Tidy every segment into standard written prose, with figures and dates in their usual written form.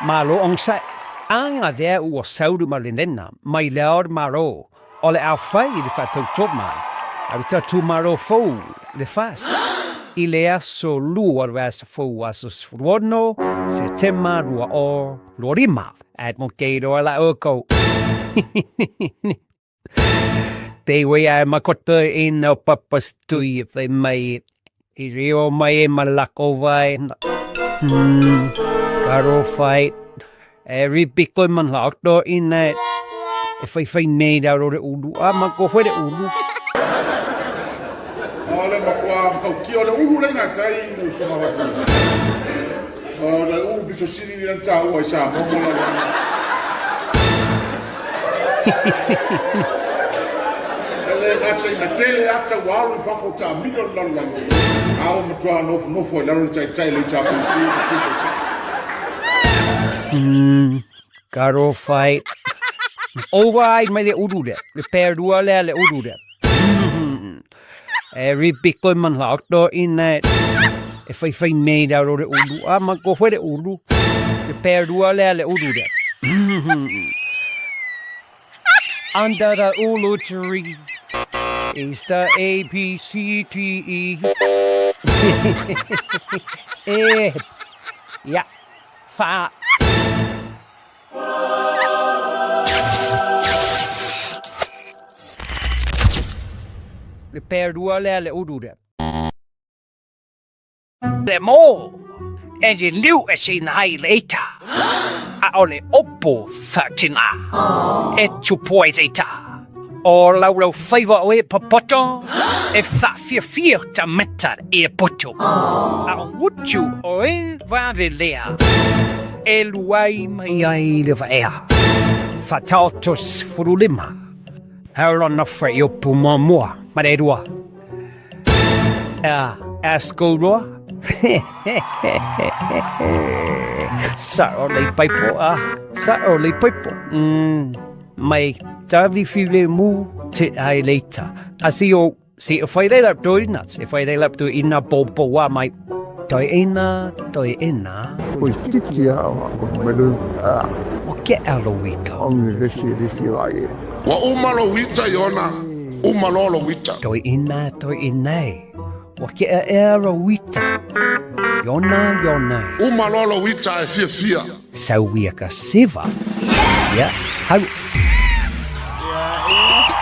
Malo ang sa anga there o saudu malinena mai laor maro ole au fai de faatauto ma avita tu maro fo de fast ilea so lua ras fo aso sfruono se tema rua o lorima at mokedo ala oko they way I makoto in no purpose to if they made is rio mai malako vai Caro fight. Every pickle man outdoor in that. If I find made out of the ulu, I'm go for the ulu. Ole Papua, kau kio le ulu le ngatai no Samoan. Le ulu bicho sini ni tau ai sa mo mo la. Le ngatai na tele ata walu fafo ta mino la la. Au mtua no foi la ro chai le chapu. Caro fight. Override my ulu de. Repair dua le ulu de. Every pickle man outdoor in that. If I find made out of the ulu, I'm go for the ulu. Repair dua le ulu de. Under the ulu tree is the ABCDE. Yeah. Fa. Repair dua le ulu de. The more and you knew as in high later. I only oppo 13 et 2.8 or lauro favor away papoto if that fear to matter e poto I would you oil vavilea el way my eye of air Faatautos furulima how on the frayo pumamua maredua ascolua Sa only people may darvi file mu te ai later asio see if I up doing nuts if I up to ina bobo wa mai Doeaina Pois titia o melu o ke alowita on the ai. Wa umalo wita yona. Umalo wita. Doeaina o ke alowita Yona. Umalo wita e fia. Sauia ka siva. Yeah. How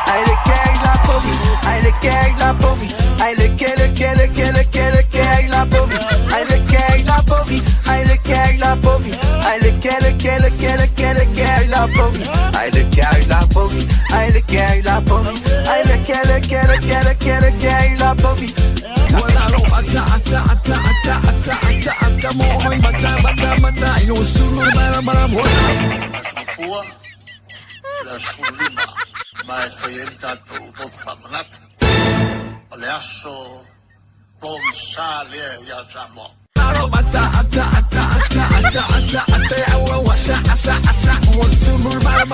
I le carry la Povi, I le carry la Povi, I le carry la Povi, I le carry la Povi, I le carry la Povi, I le carry la Povi, I le carry la Povi, I le carry la Povi, I le carry la Povi. Wala ata mo oi mata yo sulu mara Fua la sulima mai feita tot famrat ole aso pom sale ya samo ata awa wasa asa mo sulu mara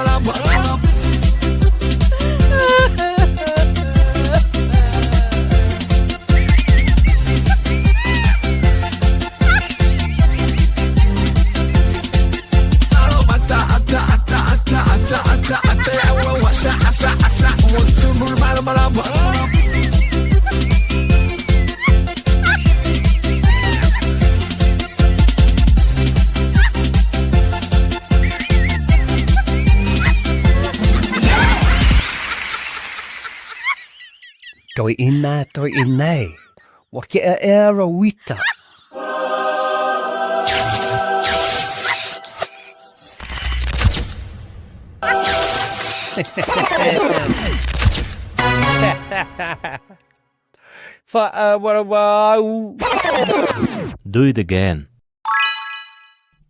Doeaina, wa ke alowita Faatauto. Do it again.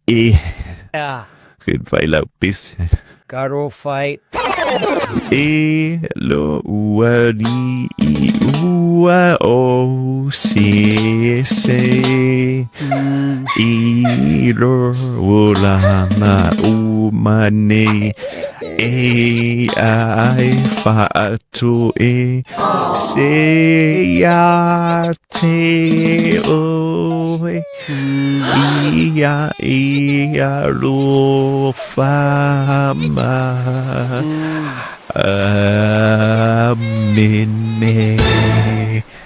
Good fight out, peace. Garo fight. Lo wari ua o si se iro ulana umane ai faatu se ya te oe ia lo fama Minne.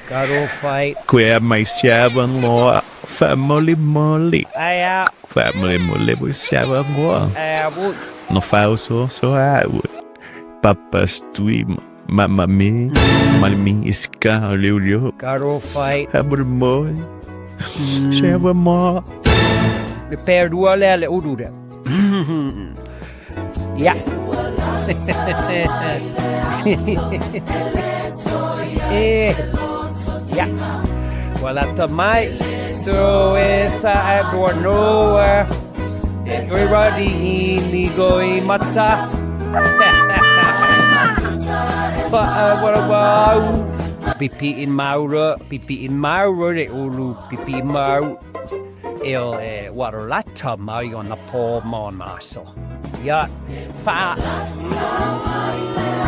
Garo fight. Queer my seven more family molly. Aya. Family molly with seven more. Wood. No falso, so I would. Papa's twin. Mamma me. Malmi is Carolio. Garo fight. Hammer boy. Seven more. Repair duale le udure. Yeah. Yeah. Well, at the mic, throw esa adorno. Everybody inigo mata. Pipi in Mauro, de ulu, pipi in Mauro. Il lata Mario na po mon maso. Ja, fa.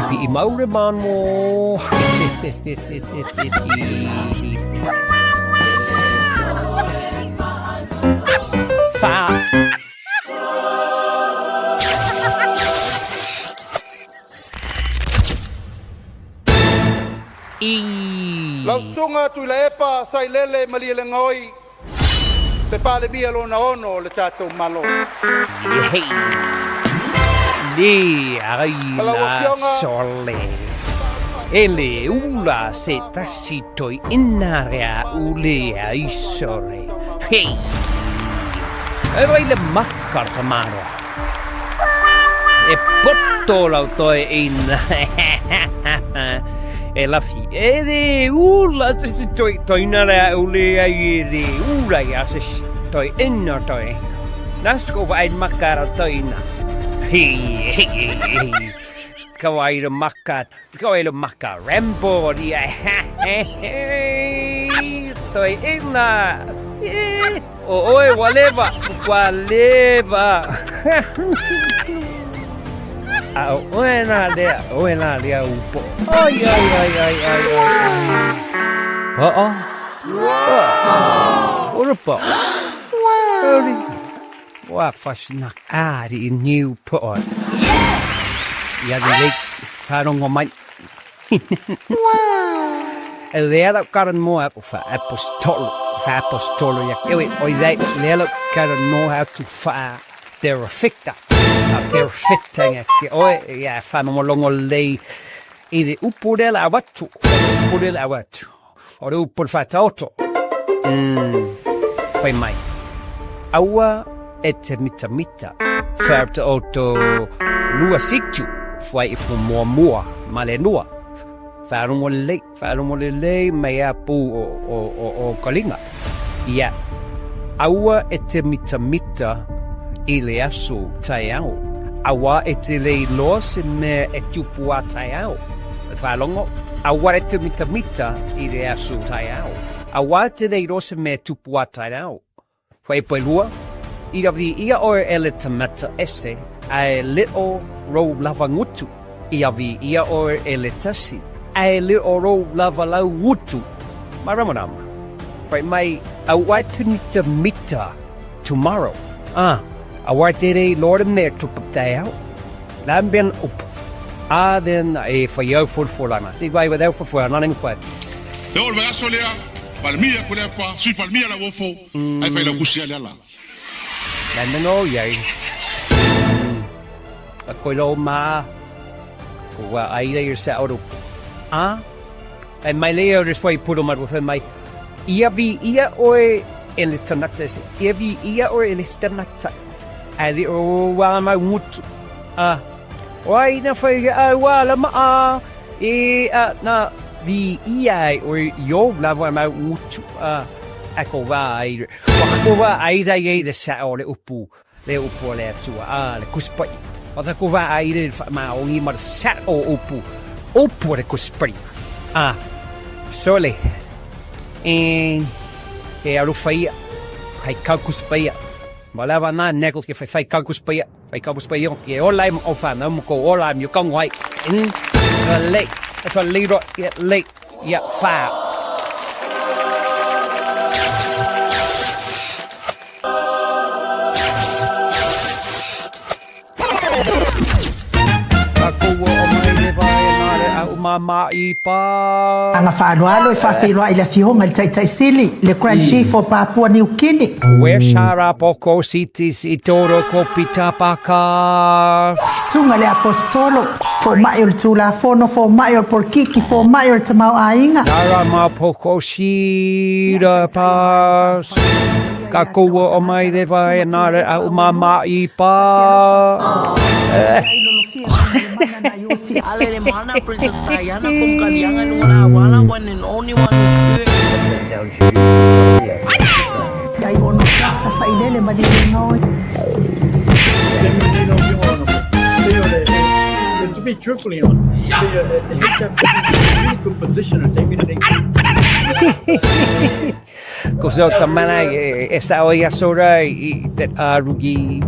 Pipi in Mauro man mo. Fa. Lau sunga tu la epa sai lele mali le ngoi. Te pale bia lo na ono le tato malo. Heyhey. Le ai la sole. Ele ula se tasitoi inarea ule ai sole. Hey. Ero ile makkarta maro. E potto l'autoi in e la fi e ulla se toi nara ule ai de ula ya se toi inna toi nasko vai makara toi na hey kawai le makar rambo dia toi inna oi waleva Oena lea upo. Ai. Ulupoo. Wa fashinak di new pot. Ya di lek farong ngomai. Lea karan mo fa apostolo ya. Oi lea karan know how to fa perfecta. Perfecting oi ja fanno longo lei ide uppodela avatu o por Faatauto fai mai aua et mita Faatauto lua situ fai fu mua malenua fanno lei mai apu o kolinga ja aua et mita ile aso taiao awa etile los me etupua taiao falongo awa etumita ile aso taiao awa etile los me etupua taiao foi pelua ira vi ia or eletamata esse a little ro lavangutu ia vi ia or eletasi a little ro lavala wutu maramonam foi mai awa etumita tomorrow Awartere Lord mer tupaptayo. Lambian up. Den for jou for lana. Sig vai without for naning for. E ol vai asolea, palmia kulepa, sui palmia la wofo, ai fai la kusia la. Lambian yai. A koilo ma. Wa ai le yourself out. And my layer this way put on with my ia oi elitanactes. Ia or elistanacta. As it my wood Wai na whai wala maa na vi iai o yo lava ma utu ako vai ako va ai zai de sa o le upu le tua le kuspai Wata ko va ai ma o ngi mar sa o upu le kuspai sole e alu fai hai kuspai Malava na nekels ke fai kuspai e olai o fa na mo ko olai mi kong wai in le fa le ya fa Mama ipa Anga whaanoalo whawhiroa I le whihonga le taitai sili le Grand Chief o Papua niukini Where shara poko cities I toro Kopi tapaka Sunga le apostolo fo mai o le tulafono fo mai o le polkiki fo mai o le Tamoaina Dara ma poko shira pas Kakua o mai le vai nare au mama ipa Alele mana Princess Diana kung kaliangan una wala one and only one Ai ono kata sa ilele malilinoy To be truthfully on, the head really good position and everything. Koso tamana esta oia sora that rugi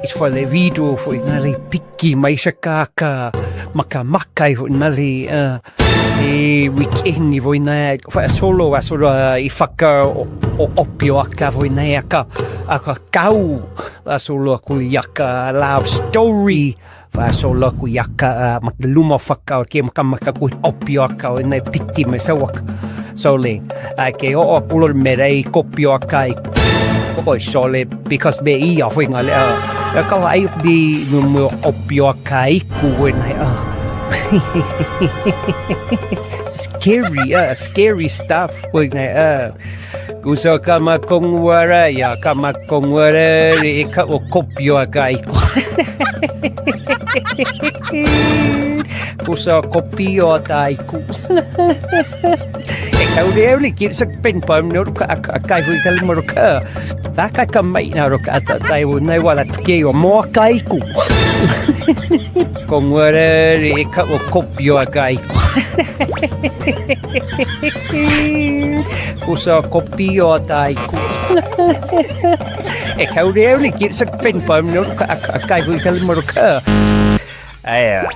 it's for the video for nali piki mai shakaka maka I nali weekend I voina fa solo asora I faka o opio aka voina aka kau asolo kuliaka love story fa solo kuyaka makluma faka ke maka ku opio aka na piti me sawak sole ke o pulo merei kopio aka ko sole because be I of ngale ka ai bi mo opio aka ku na scary stuff Gusto kama kongwara ya kama kongwara ika o kopio agai Gusto kopio aiku Ikaw really keep sa pinpam no ka akai hui kalmo ka Taka kamay na ro ka at tayo na wala tke o mo aiku Kongwara ika o kopio agai Kusa kopio aiku Ikaw really keep sa pinpam no ka akai hui kalmo ka Aya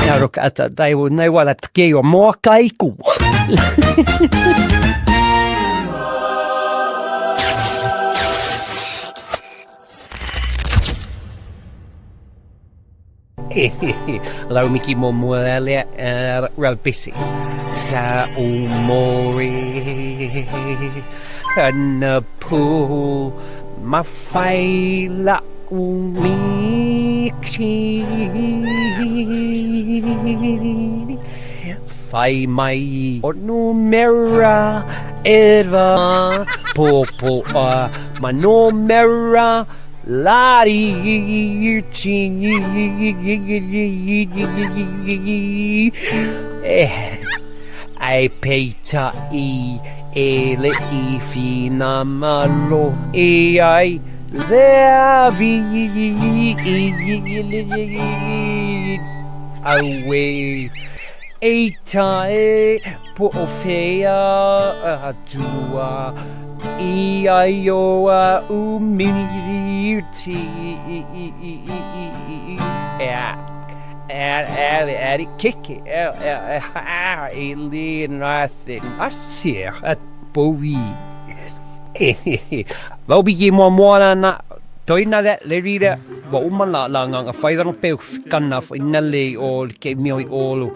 Narok at tayo na wala tke o mo aiku Lau miki mo muale rabisi sa umori anapu mafaila umiksi fai mai o numera eva popo manomera Lari ai peita I ele I fina malo ai there away Eita e po o fea atua I aioa umiti Eri kiki Alien nothing Asia at Povi Lobi mo na Doeaina that lerida Wa umala langa Whaidana peu Kana Inale o Ke mioi olo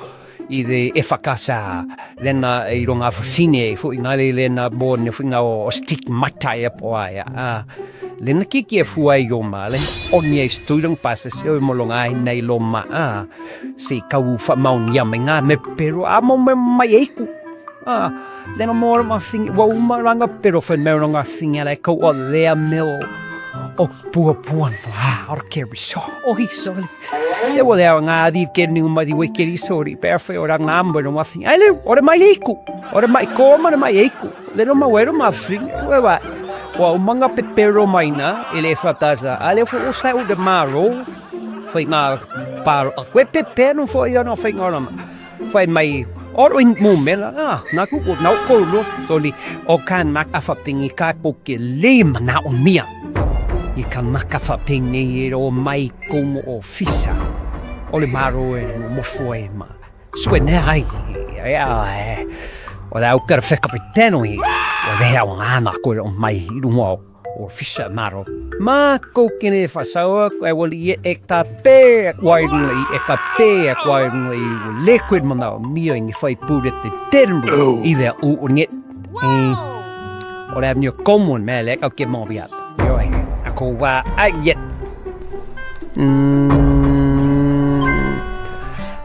I the efakasa Lena I ronga Fine Fu inale lena Borne Finga o stigmata E poa Lena kiki e fuai o ma Le Onye studang pasa Se molonga Nei loma Se kau fa maun yamenga Me pero Amo me mai eiku Lena mora ma thing Wa umaranga pero Fen meronga thing Ele ko o lea mil O pua puan Or keri so O hi soli Le wo lea ngā di Keri umari we keri sori Perfe ora ngamba No ma thing Ele ora mai eiku Ora mai koma mai eiku Lena ma wero ma thing Wewa Wa umanga pepero maina Ele fatasa Ale fo o sa o de maro Fai ngā paro Kwe pepero fo i ano fai ngā Fai mai Oro in mumela Naku ko nau ko lo Soli O kan mak afaptingi Ka po ke lema na o mia I kan mak afaptingi O mai komo o fisa O le maro e mo foe ma Suene ai O da ukara wheka piteno I O dea o ngana ko o mai Irunga o fisa maro Ma ko kene whasaua Kua wali e ka pē Kwairunga I ka pē Kwairunga I liquid mana o mia Ngi whai pūre te terenru I dea o net O da mnio komon me le Kau ke mōbiat Yo e Ako wa a yet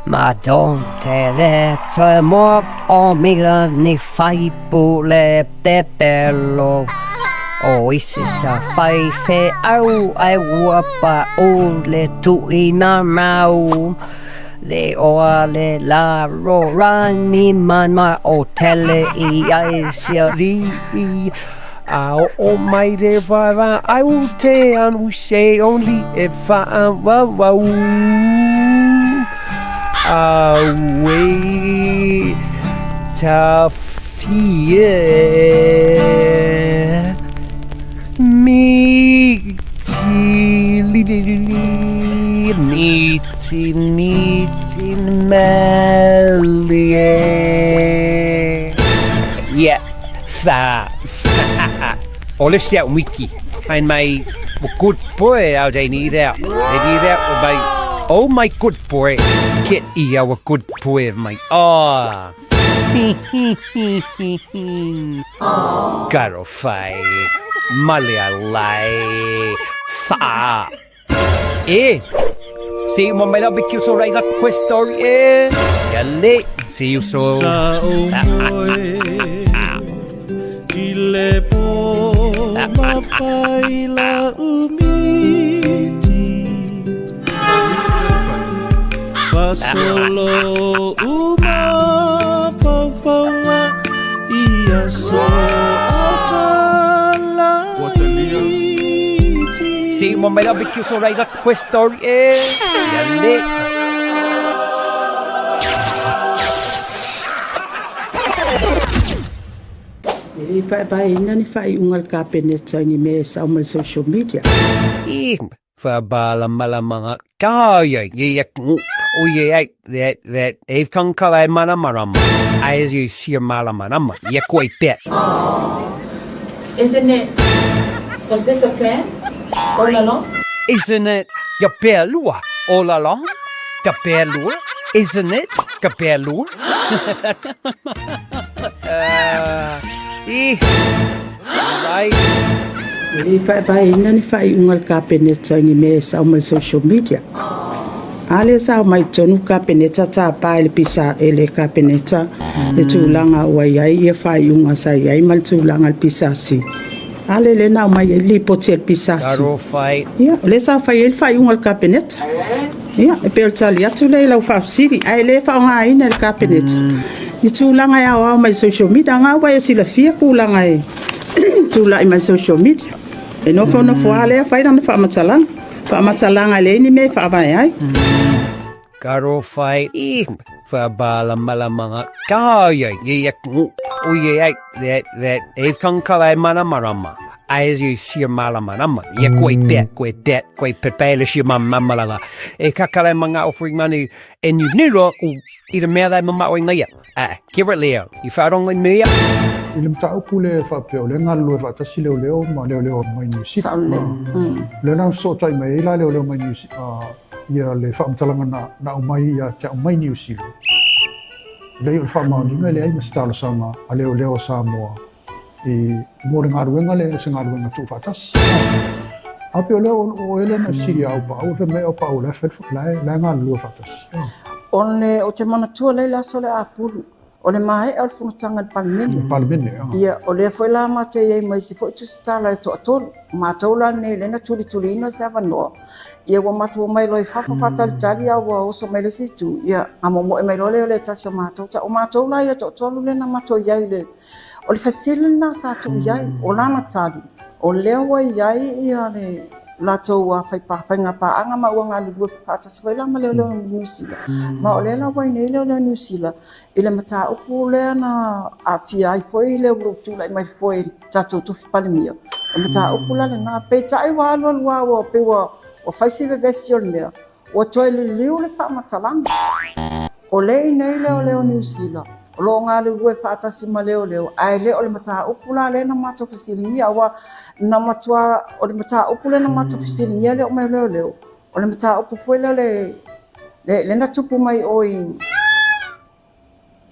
Ma don't tell it to more o mila ni whai pūle te pelo O isis a whai whe au ai wapa o le tuina mau Le oa le la ro rani mana o tele I ai sia di Ao o mai re vava au te anu se only if I wau Awe ta fie Miti melie Yeah, fa Ole sia wiki Find my good boy out I need out with my Oh my good boy Kit I our good boy of my Garo fai Malialai Fa See you my love you so right up quest story Yale See you so Ile po mapaila umiti Pasolo uma fafawa Ia so atala See you my love you so right up quest story Yale Ele vai nani fai ungal kapeneta ni mesa o social media. Fabala malamanga kaya yak o ye that eve kan kala mana marama as you see malamanama yakoi pet. Isn't it? Was this a plan all along? Isn't it your pelua all along? The pelua, isn't it? The pelua. Right. Ele vai nani fai ungal kapeneta ni mesa o social media. Ale sa mai tonu kapeneta ta pa ele pisa ele kapeneta le tulanga wa yai e fai unga sa yai mal tulanga pisa si. Ale le na mai ele potel pisa si. Garo fai. Ya, le sa fai ele fai ungal kapeneta. Ya, e per tali atu le la fa siri, ai le fa nga ina el kapeneta. Ni tulanga ya wa mai social media nga wa sila fia kulanga e tula i mai social media. E no fona fua le fai na fa matalang. Fa matalanga le ni me fa vai ai. Karo fight fa bala mala mga kaya yak uye ai that eve kan kala mana marama as you see mala marama ya koi det koi pepele shi mama malala e kakala mga offering money and you nilo ida me dai mama o ngia give it leo you found only me ilim tau pule fa pe le ngal lo fa ta sile leo ma leo mai ni si le na so tai mai la leo mai ni ia le fa mtalanga na umai ia cha umai ni usilo le fa ma ni le ai mastalo sama leo Samoa e mo nga ruenga le senga ruenga tu fatas apio leo o ele na siria o pa o fe me o pa o le fe la nga lo fatas Onle o te mana tua le la sole apulu o le mai al funutanga palmene ia o le foi la ma te ia mai si foi tu stala to to ma tola ne le na tuli no sa vano ia wa ma tu mai loi fa tali a wa o so mai le si tu ia amo mo mai le ta so ma to o ma tola ia to le na ma to ia le o le fasil na sa tu ia o la na tali o le wa ia ia le la to wa fai nga pa anga ma wa nga lu pa ta so la ma le New Zealand ma o le la wa ne le New Zealand ile mata o pule na afia I foi le ru tu lai mai foi ta tu palimia o mata o pula le na pe tai wa lo wa pe wa o fai se version le o to le fa matalang o le nei le New Zealand o lo nga le fa ta si ma le ai le o le mata o pula le na mata fasilia wa na matua o le mata o pula na mata fasilia le o mai le o le mata o foi le na tupu mai o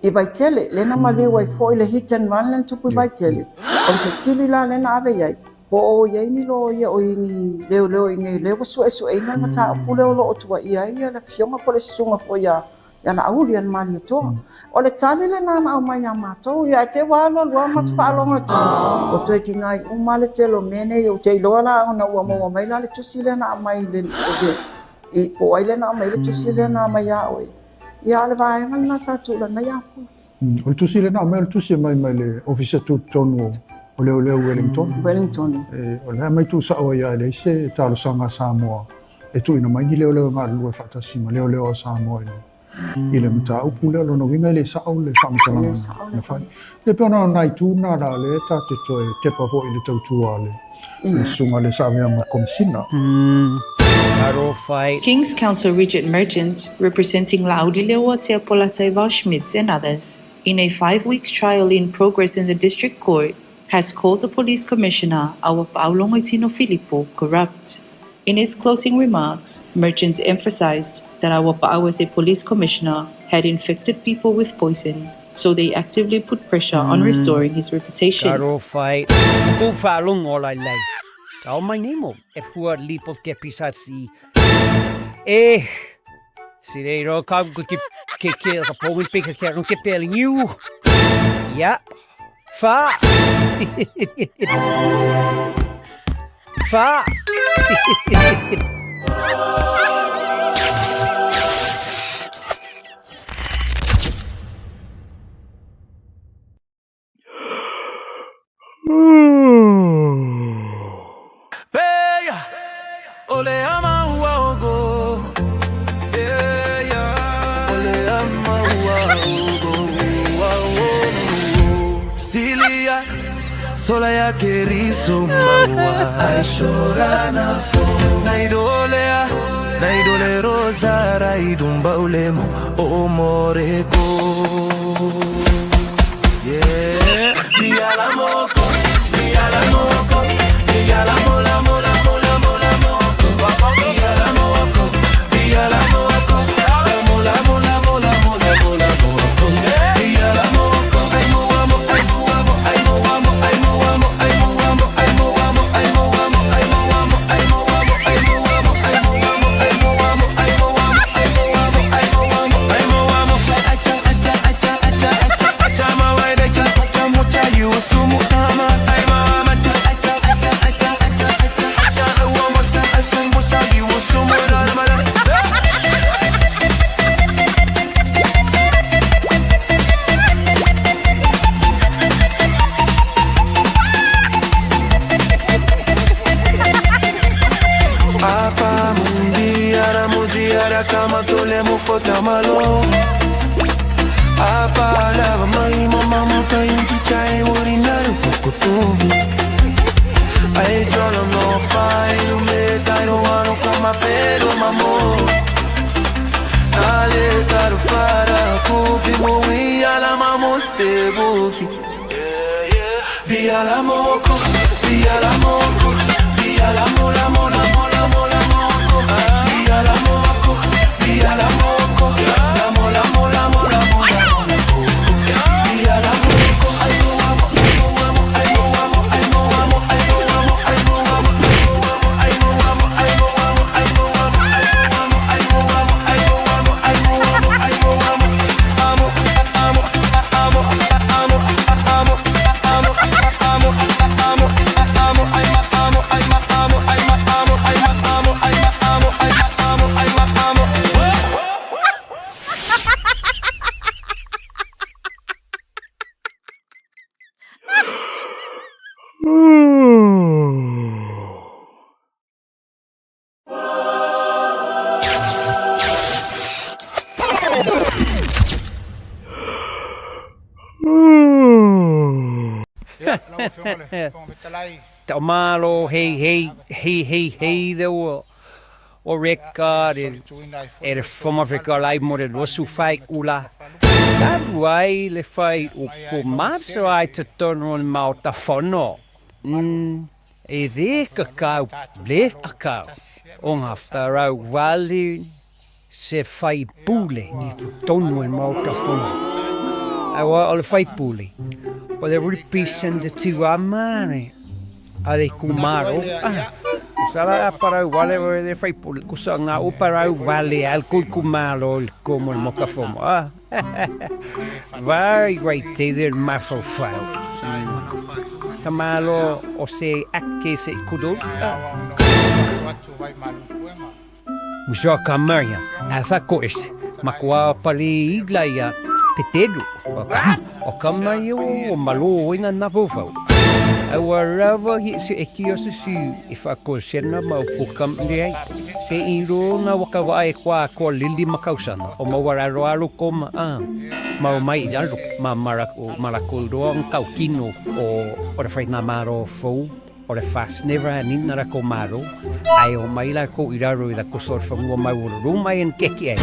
I vai tele le na male wai foi le hit and run len tupu vai tele o le sili la le na ave yai po o yai ni lo ia o ni leo ni le so e na mata o le o tua ia le fionga po le sunga po ya na auri an mali to o le tale le na au mai ama to ia te wa lo ma fa lo o to ti ngai o male telo mene o te lo la ona o mo mai la le tu sile na mai le e po ai le na mai le tu sile na mai ya o ia le vai na sa tu la na ya o tu sile na mai tu sile mai le officer tu tonu o le Wellington o le mai tu sa o ia le se talo sanga Samoa e tu ina mai le nga lu fa ta sima le Samoa ile mata o pule lo no vinga le sa o le famtala na fai le pona nai tu na la le ta te toe te pa vo ile tau tu ale sunga le sa me ma komsina King's Counsel Richard Merchant, representing Laudileo Teapolatai Schmitz and others, in a 5-week trial in progress in the district court, has called the police commissioner, our Paulo Moitino Filippo, corrupt. In his closing remarks, Merchant emphasized that our Pa'au as a police commissioner had infected people with poison, so they actively put pressure on restoring his reputation. Tau mai nemo, e fua lipo ke pisat si. Si rei ro kam ke ka pomi pika ke no ke pele niu. Ja. Fa. Fa. Ole ama uaogo, ole ama uaogo, Silia, sola ya keriso maua, aishora na fo, naidole rosa, raidumba ulemo, o moreko, yeah, biala moko, biala moko, biala mola mola. Sumu for Damaloa. Apalava mai mama muta inti chai urinaru Povi. Ai giorno no fai non me dai no ano come pero mamo. Ale caro fara Kopi moi ala mamo se bofi. Via la moco, via la moco, via la mola mola mola mola moco. Via la moco, via la moco, la mola mola mola mola. Via la moco, ai mo amo, ai mo amo, ai mo amo, ai mo amo, ai mo amo, ai mo amo, ai mo amo, ai mo amo, ai mo amo, ai mo amo, ai mo amo, ai mo amo, ai mo amo, amo, amo, amo, amo, amo, Malo, Heyhey, though, or redcard, from Africa, like more than was to fight Ula. That way, the fight, or master, I to turn on mouth a funnel. A thick a cow, blade a cow, on after a valley, se fight bully, to turn on mouth a funnel. I want all fight bully, but they represent the two are money. Aiku Malo. Sala para wale de fai por kusanga o para vale alcohol kumalo como el mocafomo. Very great day there mafo file. Tamalo o se ake se kudo. Musha kamaria. Asa kois. Makwa pali igla ya petedo. O kamayo o malo ina navofo. Wherever he se ekiosu if I could send a mopukam lei, se iro na wakawai kwa ko lili makausana, o mawararoalo koma mau mai jalo, ma marakuldo ang kaukino, o fai na maro fo, o fast never anin na ko maro, ay o mai la ko iraro ila ko sorfa mo mai rumai en keki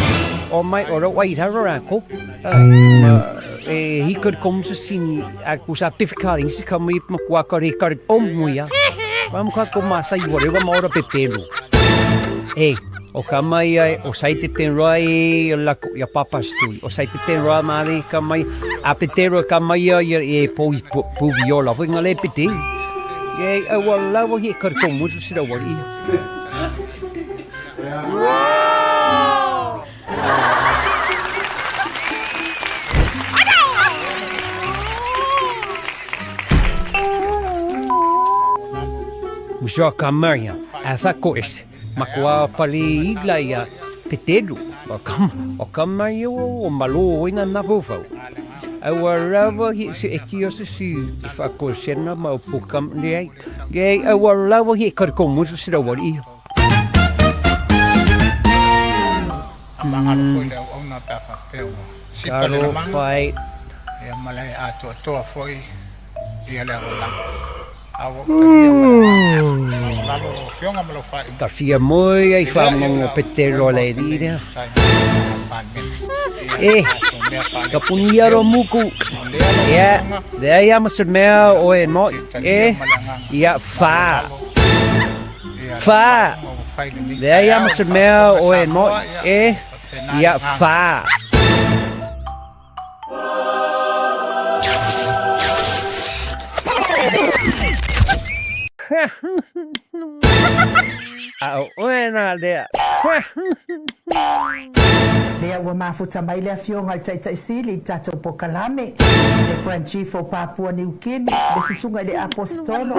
o mai ora wai harako. He could come to see aku sa pifikaring si kami makuha ka record muya. Pamukha ko masa iwari wa maura pepelo. O kamay o saite penroi la ya papas tu. O saite penroi mari kamay apetero kamay Povi yola foi ngale peti. Wala wa he could come to see the wari. Musha kamaria, asa kois, makwa pali igla ya petedo, o kamayo o malo ina navofo. Wherever he se ekiosu if I could send a mopukam lei, wala he could come to see the wari. Caro fight. Malay ato to foi Kafia moi ai famong petero le dira. Kapunia ro muku. Ya, de ya masmea o no. Ya fa. De ya masmea o no. Ya fa. Buena aldea. Lea ua mafuta mai le afioga i taʻitaʻisili i tatou pokalame le Grand Chief o Papua niukini le susuga i le apostolo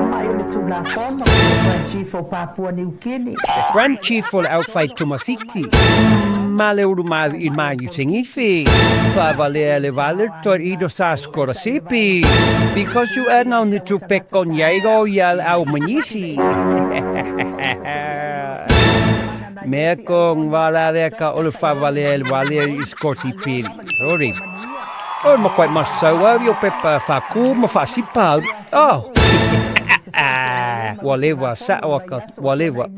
mai o le tulafono le Grand Chief o Papua niukini Grand Chief o le outfight tumasiti male uru i mai utingifi favalea le valer tor ido saskora sipi because you are now the tupek con yaigo yal au manisi Mea kong wala de ka ulufa valel iscorti pili. Sorry. Oh, ma quite masawa yo pepa faku ma fasipau. Oh. Walewa sa'waka walewa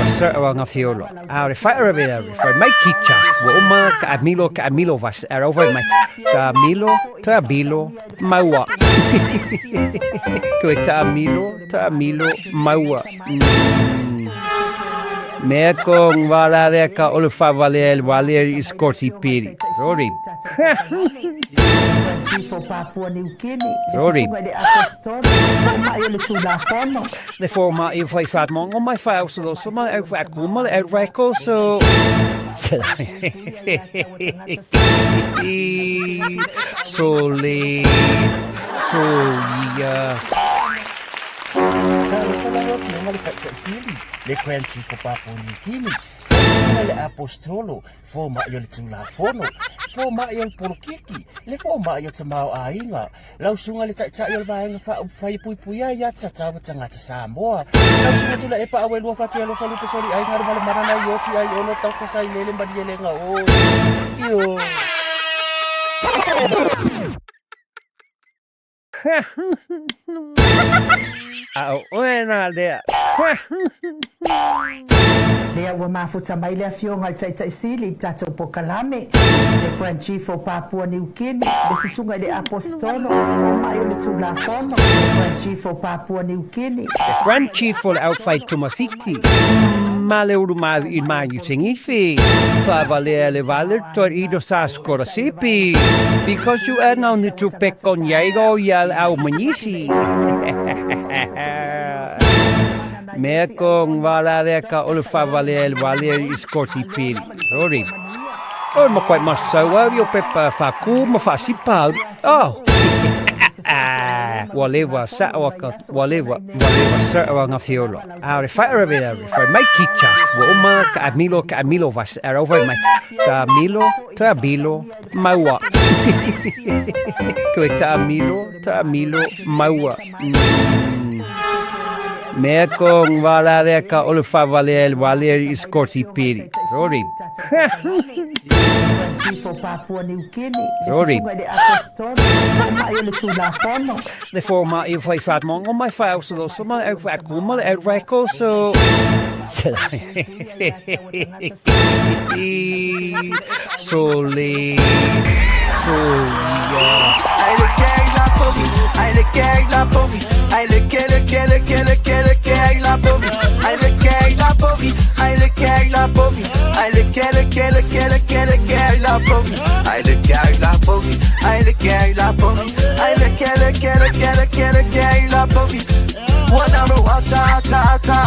sa'wa nga fiolo. Ahora fire vida, for my kicha. Woma ka amilo vas over my Camilo maua. Kwe ta amilo maua. Mea kong wala de ka ulufa valel iscorti pili. Sorry. For Papua New Guinea. Sorry. De forma eu fai fat mon on my file so my eu fat kumal out record so Soli Le crunchy for Papua New Guinea. Le apostolo for Mayo Tulafono. For Mayo Porkiki. Le for Mayo Tamao Ainga. Lausunga le Tayo Vanga Fai Puya Yatsa Tanga Samoa. Lausunga to the Epa Awel Fatio Falupasori. I had a Marana Yoti. I own a Dr. Silent Badielenga. Oh, Buena idea. Lea ua mafuta mai le afioga le taʻitaʻisili tatou pokalame le Grand Chief o Papua New Guinea le susuga i le apostolo fomaʻi o le tulafono le Grand Chief o Papua New Guinea The Grand Chief o le outfight Tomasiti. Ma le uru i mai utingifi. Favalea le valer tor ido saskora sipi. Because you are now the to pick on yago yal au manisi. Mea kong wala de ka ulufa valel iscorti pili. Sorry. Oh, ma quite masawa yo pepa faku ma fasipau. Oh. Walewa sa'wa nga fiolo. Ahora fire vida, for my kicha. Woma ka amilo vas over my Camilo maua. Kwe ta amilo maua. Mea kong wala de ka ulufa valel iscorti pili. Sorry. for Papua New Guinea le Sorry. susuga i le apostolo fomaʻi o le tulafono Le forma eu fai fat mon on my file so my eu fat kumal out record so Soli Ay le keg la Povi, ay le keg la Povi, ay le keg la Povi, ay le keg la Povi, ay le keg la Povi, ay le keg la Povi, ay le keg la Povi, ay le keg la Povi, ay le keg la Povi. Wanna ata ata